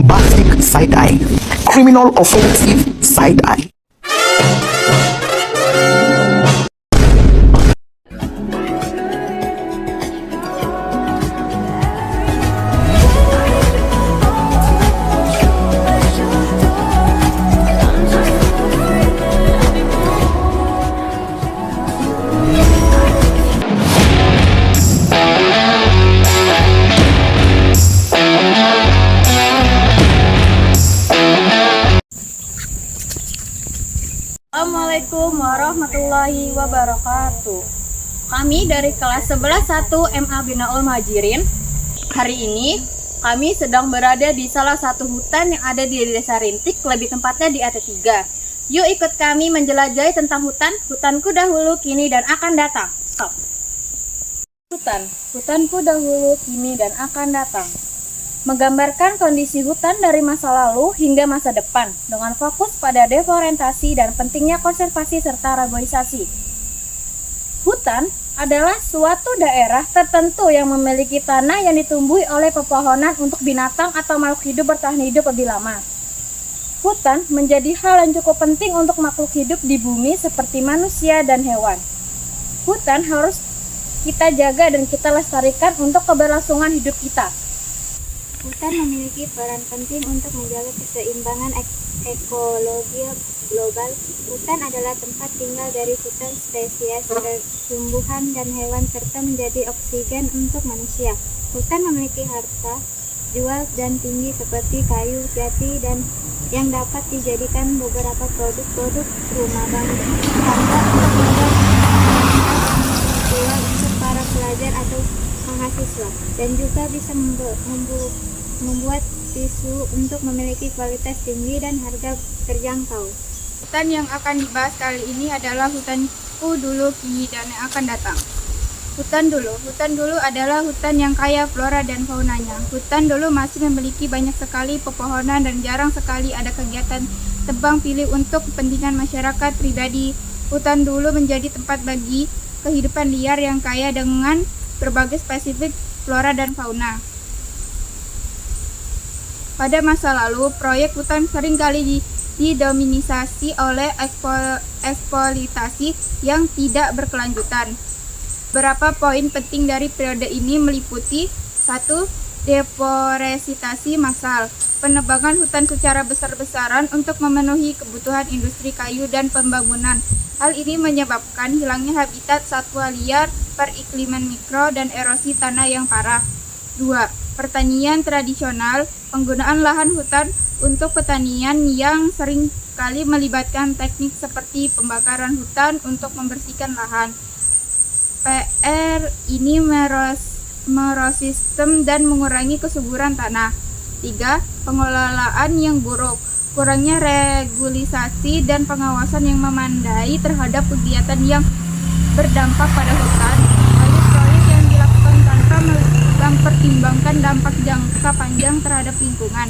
bombastic side-eye, criminal offensive side-eye. Assalamualaikum warahmatullahi wabarakatuh. Kami dari kelas 11-1 MA Binaul Muhajirin. Hari ini kami sedang berada di salah satu hutan yang ada di Desa Rintik, lebih tepatnya di AT3. Yuk ikut kami menjelajahi tentang hutan. Hutanku dahulu, kini, dan akan datang. Stop. Hutanku dahulu, kini, dan akan datang. Menggambarkan kondisi hutan dari masa lalu hingga masa depan dengan fokus pada deforestasi dan pentingnya konservasi serta reboisasi. Hutan adalah suatu daerah tertentu yang memiliki tanah yang ditumbuhi oleh pepohonan untuk binatang atau makhluk hidup bertahan hidup lebih lama. Hutan menjadi hal yang cukup penting untuk makhluk hidup di bumi seperti manusia dan hewan. Hutan harus kita jaga dan kita lestarikan untuk keberlangsungan hidup kita. Hutan memiliki peran penting untuk menjaga keseimbangan ekologi global. Hutan adalah tempat tinggal dari jutaan spesies tumbuhan dan hewan serta menjadi oksigen untuk manusia. Hutan memiliki harta jual dan tinggi seperti kayu jati dan yang dapat dijadikan beberapa produk rumah tangga untuk para pelajar atau mahasiswa, dan juga bisa membuat tisu untuk memiliki kualitas tinggi dan harga terjangkau. Hutan yang akan dibahas kali ini adalah hutanku dulu, kini, dan yang akan datang. Hutan dulu adalah hutan yang kaya flora dan faunanya. Hutan dulu masih memiliki banyak sekali pepohonan dan jarang sekali ada kegiatan tebang pilih untuk kepentingan masyarakat pribadi. Hutan dulu menjadi tempat bagi kehidupan liar yang kaya dengan berbagai spesifik flora dan fauna. Pada masa lalu, proyek hutan seringkali didominasi oleh eksploitasi yang tidak berkelanjutan. Beberapa poin penting dari periode ini meliputi 1. Deforestasi massal, penebangan hutan secara besar-besaran untuk memenuhi kebutuhan industri kayu dan pembangunan. Hal ini menyebabkan hilangnya habitat satwa liar, perikliman mikro, dan erosi tanah yang parah. 2. Pertanian tradisional, penggunaan lahan hutan untuk pertanian yang sering kali melibatkan teknik seperti pembakaran hutan untuk membersihkan lahan. PR ini merosistem dan mengurangi kesuburan tanah. 3. Pengelolaan yang buruk, kurangnya regulasi dan pengawasan yang memadai terhadap kegiatan yang berdampak pada hutan. Banyak proyek yang dilakukan tanpa mempertimbangkan dampak jangka panjang terhadap lingkungan.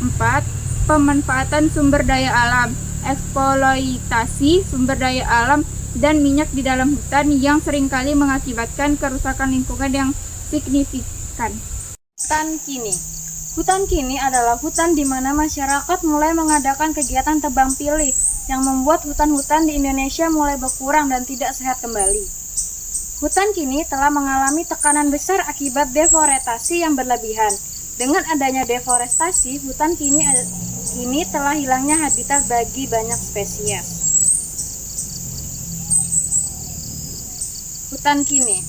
4. Pemanfaatan sumber daya alam, eksploitasi sumber daya alam dan minyak di dalam hutan yang seringkali mengakibatkan kerusakan lingkungan yang signifikan. Hutan kini adalah hutan di mana masyarakat mulai mengadakan kegiatan tebang pilih yang membuat hutan-hutan di Indonesia mulai berkurang dan tidak sehat kembali. Hutan kini telah mengalami tekanan besar akibat deforestasi yang berlebihan. Dengan adanya deforestasi, hutan kini telah hilangnya habitat bagi banyak spesies. Hutan kini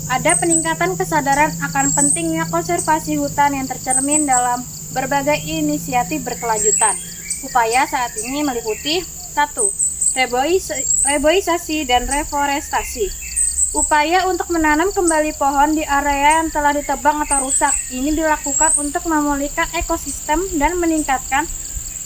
ada peningkatan kesadaran akan pentingnya konservasi hutan yang tercermin dalam berbagai inisiatif berkelanjutan. Upaya saat ini meliputi 1. Reboisasi dan reforestasi. Upaya untuk menanam kembali pohon di area yang telah ditebang atau rusak. Ini dilakukan untuk memulihkan ekosistem dan meningkatkan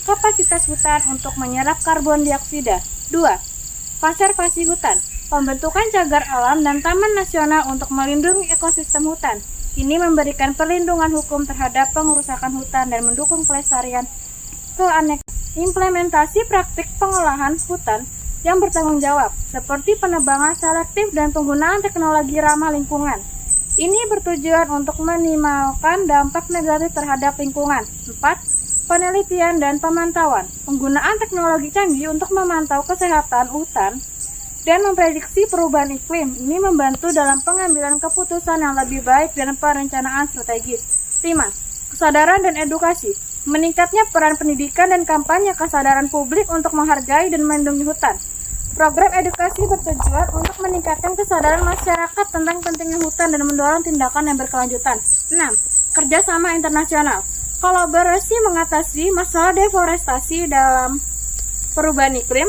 kapasitas hutan untuk menyerap karbon dioksida. 2. Konservasi hutan. Pembentukan cagar alam dan taman nasional untuk melindungi ekosistem hutan. Ini memberikan perlindungan hukum terhadap pengerusakan hutan dan mendukung pelestarian keanekaragaman. Implementasi praktik pengolahan hutan yang bertanggung jawab, seperti penebangan selektif dan penggunaan teknologi ramah lingkungan. Ini bertujuan untuk meminimalkan dampak negatif terhadap lingkungan. 4. Penelitian dan pemantauan. Penggunaan teknologi canggih untuk memantau kesehatan hutan dan memprediksi perubahan iklim. Ini membantu dalam pengambilan keputusan yang lebih baik dan perencanaan strategis. 5. Kesadaran dan edukasi. Meningkatnya peran pendidikan dan kampanye kesadaran publik untuk menghargai dan melindungi hutan. Program edukasi bertujuan untuk meningkatkan kesadaran masyarakat tentang pentingnya hutan dan mendorong tindakan yang berkelanjutan. 6. Kerjasama internasional. Kolaborasi mengatasi masalah deforestasi dalam perubahan iklim,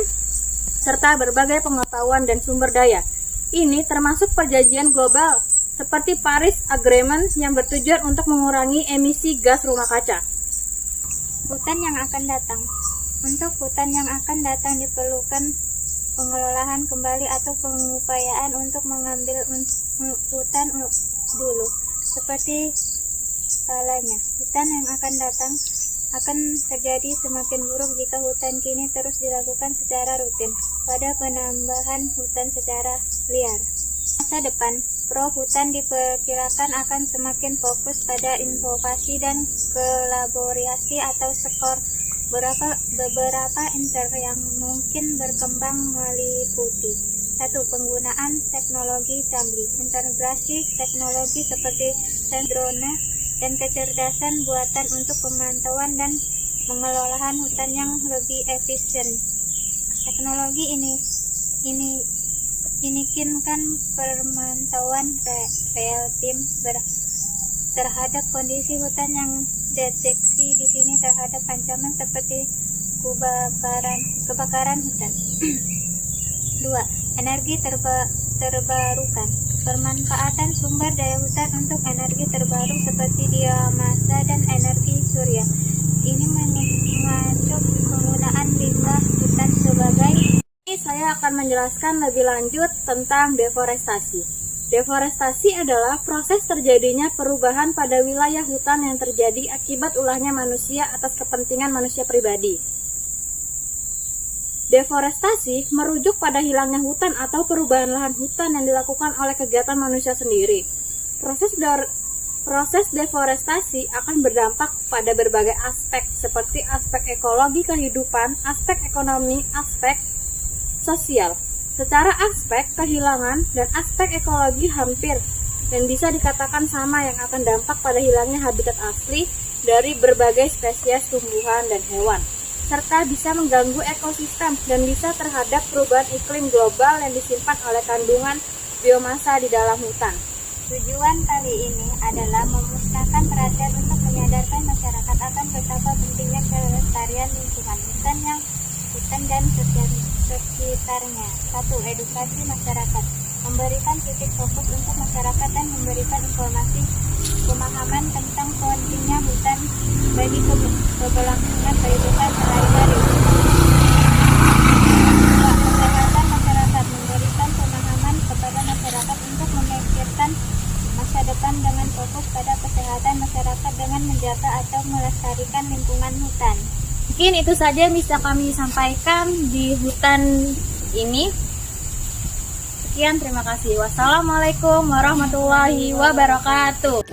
serta berbagai pengetahuan dan sumber daya. Ini termasuk perjanjian global seperti Paris Agreement yang bertujuan untuk mengurangi emisi gas rumah kaca. Hutan yang akan datang. Untuk hutan yang akan datang diperlukan pengelolaan kembali atau pengupayaan untuk mengambil hutan dulu. Seperti skalanya, hutan yang akan datang akan terjadi semakin buruk jika hutan kini terus dilakukan secara rutin pada penambahan hutan secara liar. Masa depan, pro hutan diperkirakan akan semakin fokus pada inovasi dan kolaborasi atau skor beberapa yang mungkin berkembang meliputi 1. Penggunaan teknologi canggih. Integrasi teknologi seperti drone dan kecerdasan buatan untuk pemantauan dan pengelolaan hutan yang lebih efisien. Teknologi ini kan pemantauan real time terhadap kondisi hutan yang deteksi di sini terhadap ancaman seperti kebakaran hutan. 2. Energi terbarukan. Permanfaatan sumber daya hutan untuk energi terbaru seperti biomasa dan energi surya. Ini mengandung penggunaan limbah hutan sebagai. Saya akan menjelaskan lebih lanjut tentang deforestasi. Deforestasi adalah proses terjadinya perubahan pada wilayah hutan yang terjadi akibat ulahnya manusia atas kepentingan manusia pribadi. Deforestasi merujuk pada hilangnya hutan atau perubahan lahan hutan yang dilakukan oleh kegiatan manusia sendiri. Proses deforestasi akan berdampak pada berbagai aspek seperti aspek ekologi kehidupan, aspek ekonomi, aspek sosial. Secara aspek kehilangan dan aspek ekologi hampir dan bisa dikatakan sama yang akan dampak pada hilangnya habitat asli dari berbagai spesies tumbuhan dan hewan, serta bisa mengganggu ekosistem dan bisa terhadap perubahan iklim global yang disimpan oleh kandungan biomasa di dalam hutan. Tujuan kali ini adalah memusnahkan perhatian untuk menyadarkan masyarakat akan betapa pentingnya kelestarian lingkungan hutan dan sekitarnya. 1. Edukasi masyarakat. Memberikan titik fokus untuk masyarakat dan memberikan informasi pemahaman tentang pentingnya hutan bagi keberlangsungan kehidupan sehari-hari. 2. Kesehatan masyarakat. Memberikan pemahaman kepada masyarakat untuk memikirkan masa depan dengan fokus pada kesehatan masyarakat dengan menjaga atau melestarikan lingkungan hutan. Mungkin itu saja yang bisa kami sampaikan di hutan ini. Sekian, terima kasih. Wassalamualaikum warahmatullahi wabarakatuh.